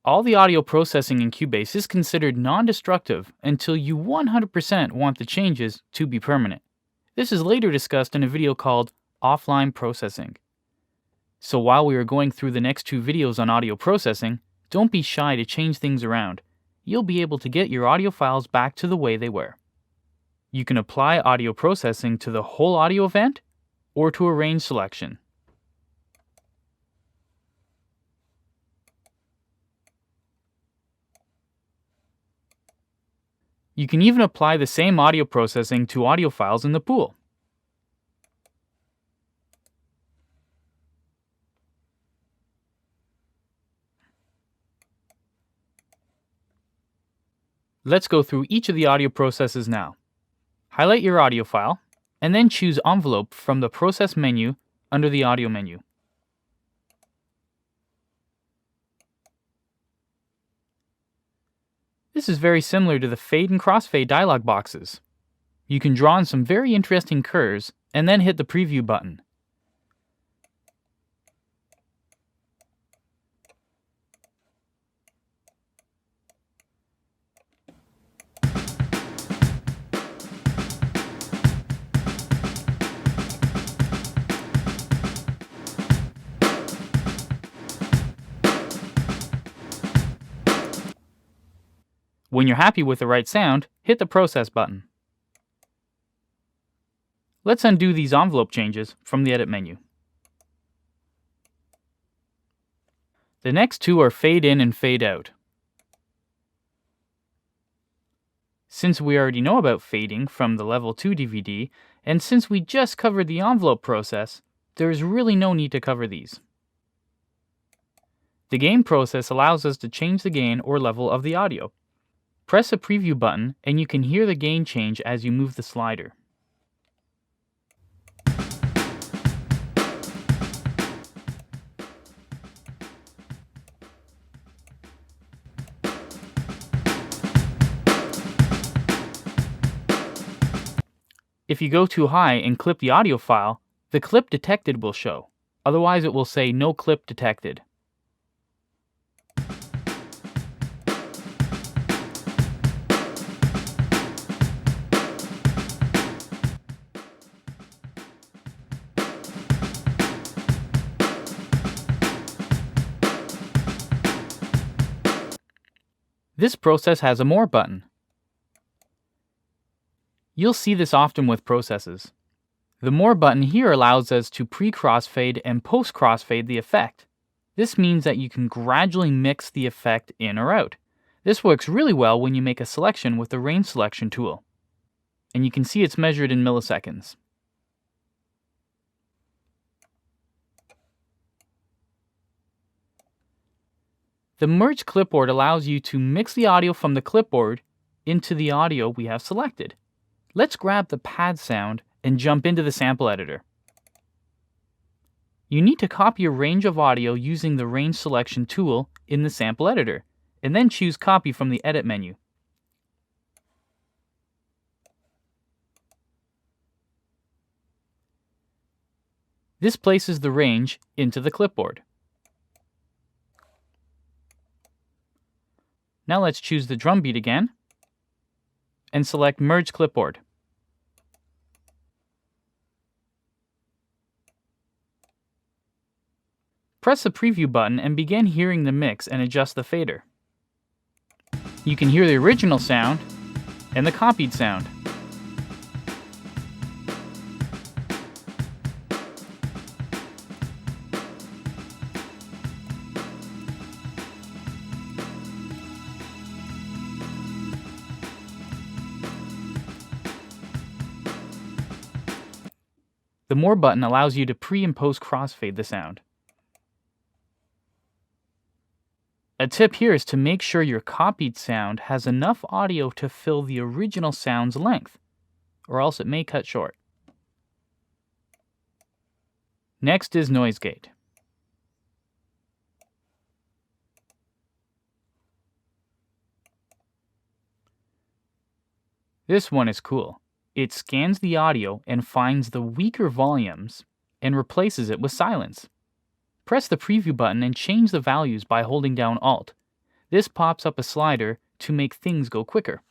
All the audio processing in CUBASE is considered non-destructive until you 100% want the changes to be permanent. This is later discussed in a video called Offline Processing. So while we are going through the next two videos on audio processing, don't be shy to change things around. You'll be able to get your audio files back to the way they were. You can apply audio processing to the whole audio event or to a range selection. You can even apply the same audio processing to audio files in the pool. Let's go through each of the audio processes now. Highlight your audio file, and then choose Envelope from the Process menu under the Audio menu. This is very similar to the Fade and Crossfade dialog boxes. You can draw in some very interesting curves, and then hit the Preview button. When you're happy with the right sound, hit the Process button. Let's undo these envelope changes from the Edit menu. The next two are Fade in and Fade out. Since we already know about fading from the Level 2 DVD, and since we just covered the envelope process, there is really no need to cover these. The gain process allows us to change the gain or level of the audio. Press the Preview button and you can hear the gain change as you move the slider. If you go too high and clip the audio file, the clip detected will show. Otherwise it will say no clip detected. This process has a More button. You'll see this often with processes. The More button here allows us to pre-crossfade and post-crossfade the effect. This means that you can gradually mix the effect in or out. This works really well when you make a selection with the range selection tool. And you can see it's measured in milliseconds. The Merge clipboard allows you to mix the audio from the clipboard into the audio we have selected. Let's grab the pad sound and jump into the sample editor. You need to copy a range of audio using the range selection tool in the sample editor, and then choose Copy from the Edit menu. This places the range into the clipboard. Now let's choose the drum beat again and select Merge Clipboard. Press the Preview button and begin hearing the mix and adjust the fader. You can hear the original sound and the copied sound. The More button allows you to pre- and post-crossfade the sound. A tip here is to make sure your copied sound has enough audio to fill the original sound's length, or else it may cut short. Next is Noise Gate. This one is cool. It scans the audio and finds the weaker volumes and replaces it with silence. Press the Preview button and change the values by holding down Alt. This pops up a slider to make things go quicker.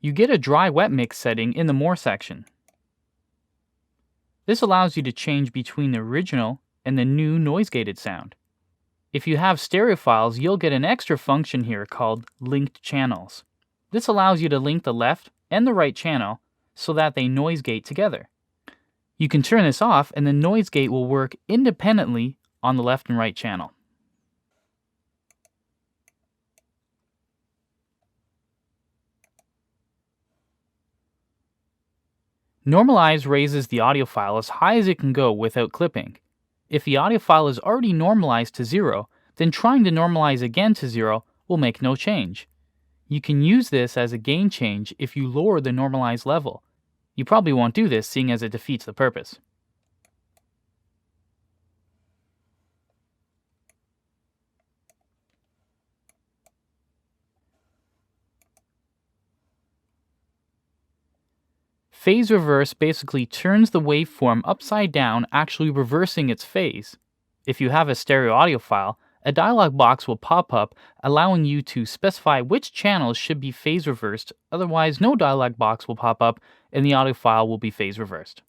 You get a dry-wet mix setting in the More section. This allows you to change between the original and the new noise-gated sound. If you have stereo files, you'll get an extra function here called linked channels. This allows you to link the left and the right channel so that they noise gate together. You can turn this off and the noise gate will work independently on the left and right channel. Normalize raises the audio file as high as it can go without clipping. If the audio file is already normalized to 0, then trying to normalize again to 0 will make no change. You can use this as a gain change if you lower the normalized level. You probably won't do this, seeing as it defeats the purpose. Phase reverse basically turns the waveform upside down, actually reversing its phase. If you have a stereo audio file, a dialog box will pop up allowing you to specify which channels should be phase reversed, otherwise no dialog box will pop up and the audio file will be phase reversed.